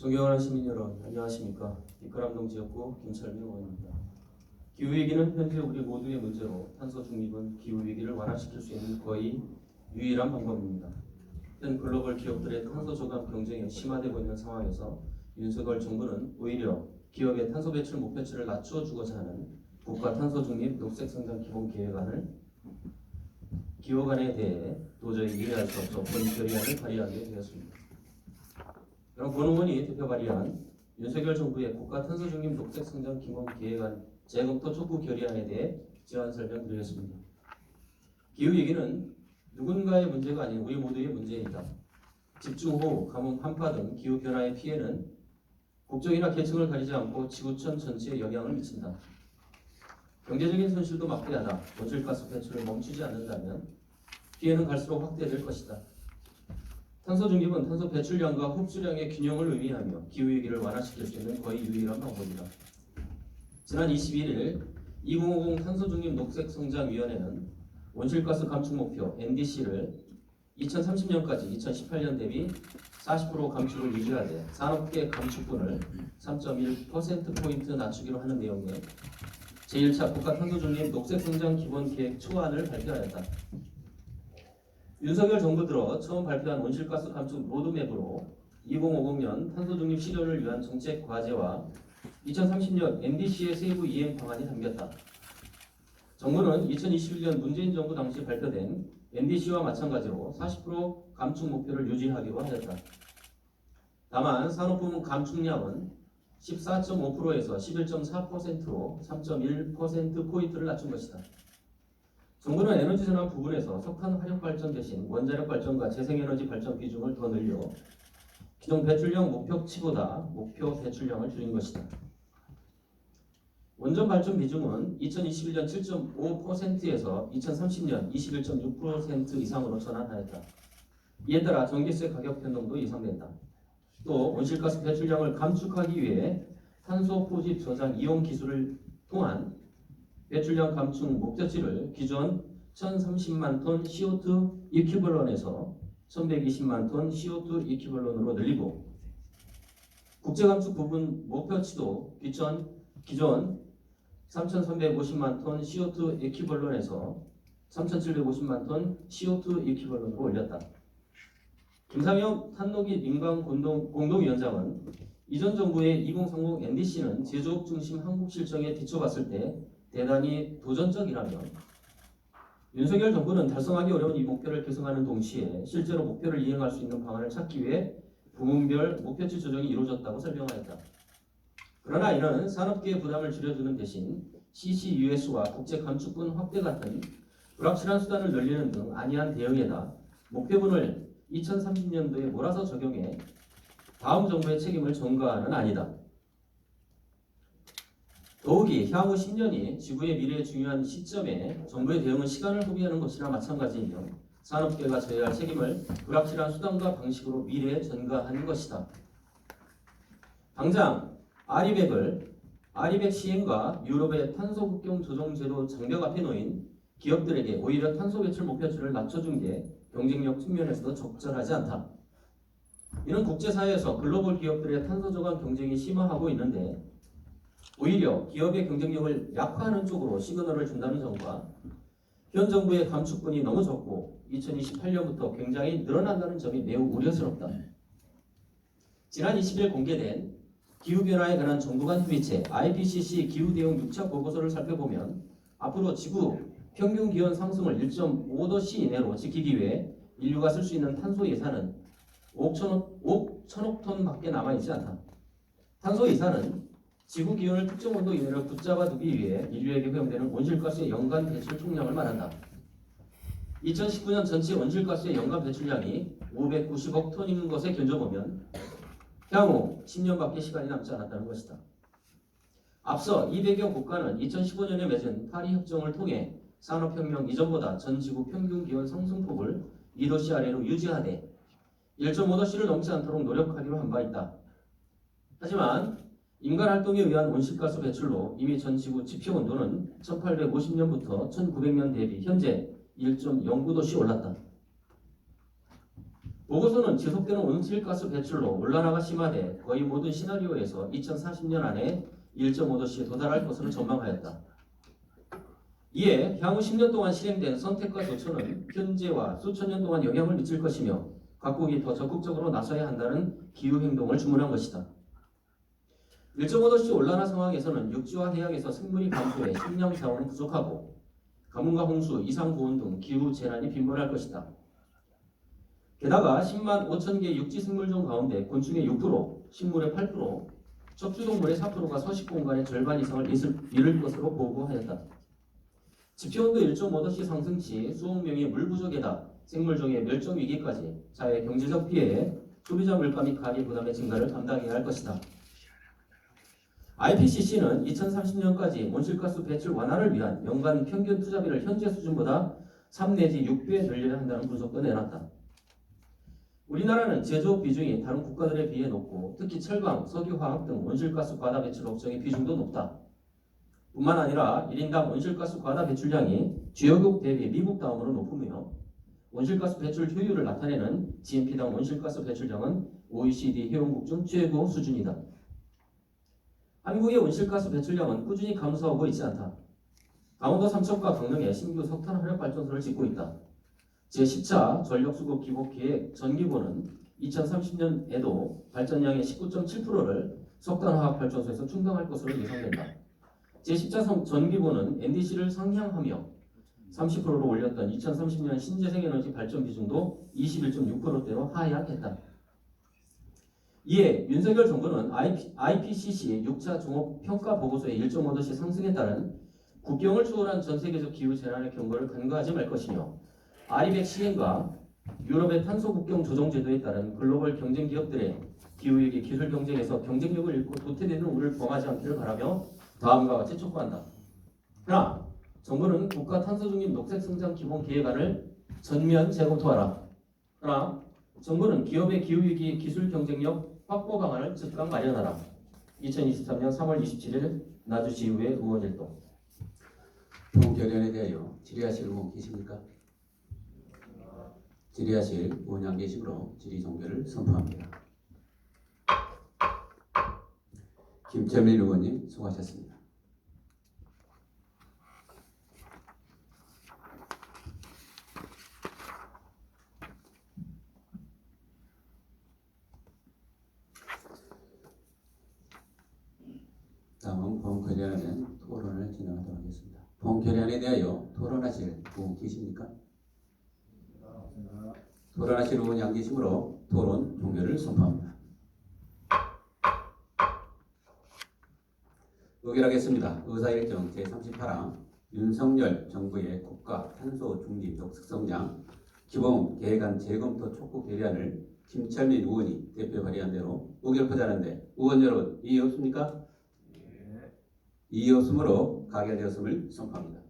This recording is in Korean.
존경하는 시민 여러분, 안녕하십니까? 빛가람동 지역구 김철민 의원입니다. 기후위기는 현재 우리 모두의 문제로 탄소 중립은 기후위기를 완화시킬 수 있는 거의 유일한 방법입니다. 현 글로벌 기업들의 탄소 저감 경쟁이 심화되고 있는 상황에서 윤석열 정부는 오히려 기업의 탄소 배출 목표치를 낮춰주고자 하는 국가 탄소 중립 녹색 성장 기본 기호안에 대해 도저히 이해할 수 없어 본 결의안을 발의하게 되었습니다. 그럼 권 의원이 대표 발의한 윤석열 정부의 국가 탄소 중립 녹색 성장 기본 계획안 재검토 촉구 결의안에 대해 제안 설명드리겠습니다. 기후 위기는 누군가의 문제가 아닌 우리 모두의 문제이다. 집중호우, 가뭄, 한파 등 기후 변화의 피해는 국적이나 계층을 가리지 않고 지구촌 전체에 영향을 미친다. 경제적인 손실도 막대하다. 온실가스 배출을 멈추지 않는다면 피해는 갈수록 확대될 것이다. 탄소 중립은 탄소 배출량과 흡수량의 균형을 의미하며 기후위기를 완화시킬 수 있는 거의 유일한 방법이다. 지난 21일 2050 탄소 중립 녹색 성장위원회는 온실가스 감축 목표 NDC를 2030년까지 2018년 대비 40% 감축을 유지하되 산업계 감축분을 3.1%포인트 낮추기로 하는 내용의 제1차 국가 탄소 중립 녹색 성장 기본 계획 초안을 발표하였다. 윤석열 정부 들어 처음 발표한 온실가스 감축 로드맵으로 2050년 탄소 중립 실현을 위한 정책 과제와 2030년 NDC의 세부 이행 방안이 담겼다. 정부는 2021년 문재인 정부 당시 발표된 NDC와 마찬가지로 40% 감축 목표를 유지하기로 하였다. 다만 산업부문 감축량은 14.5%에서 11.4%로 3.1%포인트를 낮춘 것이다. 정부는 에너지 전환 부분에서 석탄 화력 발전 대신 원자력 발전과 재생에너지 발전 비중을 더 늘려 기존 배출량 목표치보다 목표 배출량을 줄인 것이다. 원전 발전 비중은 2021년 7.5%에서 2030년 21.6% 이상으로 전환하였다. 이에 따라 전기세 가격 변동도 예상된다. 또 온실가스 배출량을 감축하기 위해 탄소 포집 저장 이용 기술을 통한 배출량 감축 목표치를 기존 1030만 톤 CO2 이퀴벌런에서 1120만 톤 CO2 이퀴벌런으로 늘리고 국제 감축 부분 목표치도 기존 3350만 톤 CO2 이퀴벌런에서 3750만 톤 CO2 이퀴벌런으로 올렸다. 김상영 탄노기 민간 공동위원장은 이전 정부의 2030 NDC는 제조업 중심 한국 실정에 비춰봤을 때 대단히 도전적이라며 윤석열 정부는 달성하기 어려운 이 목표를 계승하는 동시에 실제로 목표를 이행할 수 있는 방안을 찾기 위해 부문별 목표치 조정이 이루어졌다고 설명하였다. 그러나 이는 산업계의 부담을 줄여주는 대신 CCUS와 국제 감축분 확대 같은 불확실한 수단을 늘리는 등 안이한 대응에다 목표분을 2030년도에 몰아서 적용해 다음 정부의 책임을 전가하는 아니다. 더욱이 향후 10년이 지구의 미래에 중요한 시점에 정부의 대응은 시간을 소비하는 것이나 마찬가지이며 산업계가 져야 할 책임을 불확실한 수단과 방식으로 미래에 전가하는 것이다. 당장 아리백 시행과 유럽의 탄소 국경 조정 제도 장벽 앞에 놓인 기업들에게 오히려 탄소 배출 목표치를 낮춰준 게 경쟁력 측면에서도 적절하지 않다. 이는 국제사회에서 글로벌 기업들의 탄소 저감 경쟁이 심화하고 있는데 오히려 기업의 경쟁력을 약화하는 쪽으로 시그널을 준다는 점과 현 정부의 감축분이 너무 적고 2028년부터 굉장히 늘어난다는 점이 매우 우려스럽다. 지난 20일 공개된 기후변화에 관한 정부 간 협의체 IPCC 기후대응 6차 보고서를 살펴보면 앞으로 지구 평균 기온 상승을 1.5도씨 이내로 지키기 위해 인류가 쓸 수 있는 탄소 예산은 5억 천억 톤밖에 남아있지 않다. 탄소 예산은 지구 기온을 특정 온도 이내로 붙잡아 두기 위해 인류에게 허용되는 온실가스의 연간 배출 총량을 말한다. 2019년 전체 온실가스의 연간 배출량이 590억 톤인 것에 견줘보면 향후 10년밖에 시간이 남지 않았다는 것이다. 앞서 200여 국가는 2015년에 맺은 파리 협정을 통해 산업혁명 이전보다 전 지구 평균 기온 상승폭을 2도씨 아래로 유지하되 1.5도씨를 넘지 않도록 노력하기로 한 바 있다. 하지만 인간 활동에 의한 온실가스 배출로 이미 전 지구 지표 온도는 1850년부터 1900년 대비 현재 1.09도씨 올랐다. 보고서는 지속되는 온실가스 배출로 온난화가 심화돼 거의 모든 시나리오에서 2040년 안에 1.5도씨에 도달할 것으로 전망하였다. 이에 향후 10년 동안 실행된 선택과 조처는 현재와 수천 년 동안 영향을 미칠 것이며 각국이 더 적극적으로 나서야 한다는 기후행동을 주문한 것이다. 1.5도씨 온난화 상황에서는 육지와 해양에서 생물이 감소해 식량 자원은 부족하고 가뭄과 홍수, 이상고온 등 기후 재난이 빈번할 것이다. 게다가 10만 5천 개 육지 생물종 가운데 곤충의 6%, 식물의 8%, 척추동물의 4%가 서식 공간의 절반 이상을 잃을 것으로 보고하였다. 지표온도 1.5도씨 상승 시 수억 명이 물 부족에다 생물종의 멸종 위기까지 사회 경제적 피해에 소비자 물가 및 가계 부담의 증가를 감당해야 할 것이다. IPCC는 2030년까지 온실가스 배출 완화를 위한 연간 평균 투자비를 현재 수준보다 3 내지 6배 늘려야 한다는 분석도 내놨다. 우리나라는 제조업 비중이 다른 국가들에 비해 높고 특히 철강, 석유화학 등 온실가스 과다 배출 업종의 비중도 높다. 뿐만 아니라 1인당 온실가스 과다 배출량이 주요국 대비 미국 다음으로 높으며 온실가스 배출 효율을 나타내는 GNP당 온실가스 배출량은 OECD 회원국 중 최고 수준이다. 한국의 온실가스 배출량은 꾸준히 감소하고 있지 않다. 강원도 삼척과 강릉에 신규 석탄 화력 발전소를 짓고 있다. 제10차 전력수급 기본계획 전기보는 2030년에도 발전량의 19.7%를 석탄화학 발전소에서 충당할 것으로 예상된다. 제10차 전기보는 NDC를 상향하며 30%로 올렸던 2030년 신재생에너지 발전 비중도 21.6%대로 하향했다. 이에 윤석열 정부는 IPCC 6차 종합평가보고서의 1.5도씨 상승에 따른 국경을 초월한 전세계적 기후재난의 경고를 간과하지 말 것이며 RE100 시행과 유럽의 탄소 국경 조정 제도에 따른 글로벌 경쟁 기업들의 기후위기 기술 경쟁에서 경쟁력을 잃고 도태되는 우를 범하지 않기를 바라며 다음과 같이 촉구한다. 하나, 정부는 국가 탄소 중립 녹색 성장 기본 계획안을 전면 재검토하라. 하나, 정부는 기업의 기후위기 기술 경쟁력 확보 방안을 즉각 마련하라. 2023년 3월 27일 나주시의회 의원일동. 본 결연에 대하여 질의하실 의원 계십니까? 질의하실 의원이 안 계시므로 질의 종결을 선포합니다. 김철민 의원님 수고하셨습니다. 다음은 본 결의안에 토론을 진행하도록 하겠습니다. 본 결의안에 대하여 토론하실 의원 계십니까? 토론하실 의원이 안 계시므로 토론 종결을 선포합니다. 의결하겠습니다. 의사일정 제38항 윤석열 정부의 국가 탄소 중립 녹색 성장 기본 계획안 재검토 촉구 결의안을 김철민 의원이 대표 발의한 대로 의결포자는데 의원 여러분 이의 없습니까? 이의 없으므로 가결되었음을 선포합니다.